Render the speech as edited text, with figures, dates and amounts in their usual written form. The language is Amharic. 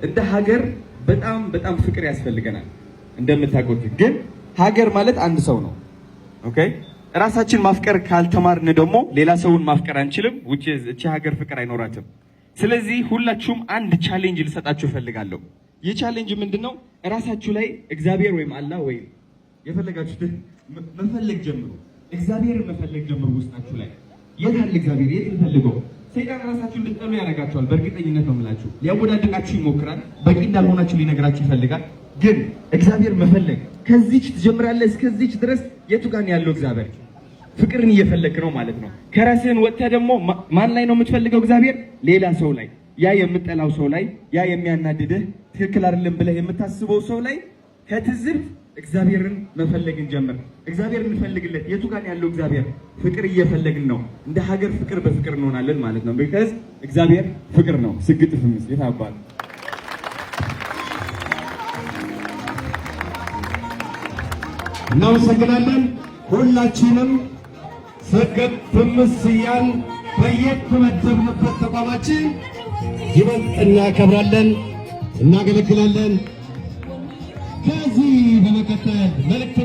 እንደ ሀገር በጣም ፍቅር ያስፈልገናል። እንደምታውቁት ግን ሀገር ማለት አንድ ሰው ነው። ኦኬ ራሳችን ማፍቀር ካልተማርን ደግሞ ሌላ ሰውን ማፍቀር አንችልም። እቺ ሀገር ፍቅር አይኖራትም። ስለዚህ ሁላችሁም አንድ ቻሌንጅ ልሰጣችሁ እፈልጋለሁ። ይህ ቻሌንጅ ምንድነው? ራሳችሁ ላይ እግዚአብሔር ወይም አላህ ወይም የፈለጋችሁት መፈለግ ጀምሩ። እግዚአብሔርን መፈለግ ጀምሩ። ውስጣችሁ ላይ የት አለ እግዚአብሔር? የት ልፈልገው? ሰይጣን ራሳችሁን እንድትጠሉ ያደርጋችኋል። በእርግጠኝነት ነው የምላችሁ። ሊያወዳድቃችሁ ይሞክራል። በቂ እንዳልሆናችሁ ሊነግራችሁ ይፈልጋል። ግን እግዚአብሔር መፈለግ ከዚች ትጀምራለህ። እስከዚች ድረስ የቱ ጋር ያለው እግዚአብሔር? ፍቅርን እየፈለክ ነው ማለት ነው። ከራስህን ወጥተህ ደግሞ ማን ላይ ነው የምትፈልገው? እግዚአብሔር ሌላ ሰው ላይ፣ ያ የምጠላው ሰው ላይ፣ ያ የሚያናድድህ ትክክል አይደለም ብለህ የምታስበው ሰው ላይ ከትዝብት እግዚአብሔርን መፈለግን ጀምር። እግዚአብሔርን እንፈልግለት። የቱ ጋር ያለው እግዚአብሔር? ፍቅር እየፈለግን ነው። እንደ ሀገር ፍቅር በፍቅር እንሆናለን ማለት ነው። because እግዚአብሔር ፍቅር ነው። ስግጥ ፍምስ ይታባል። እናመሰግናለን። ሁላችንም ስግጥ ፍምስ እያል በየተመደብንበት ተቋማችን ይበልጥ እናከብራለን፣ እናገለግላለን። ከዚህ በመቀጠል መልእክት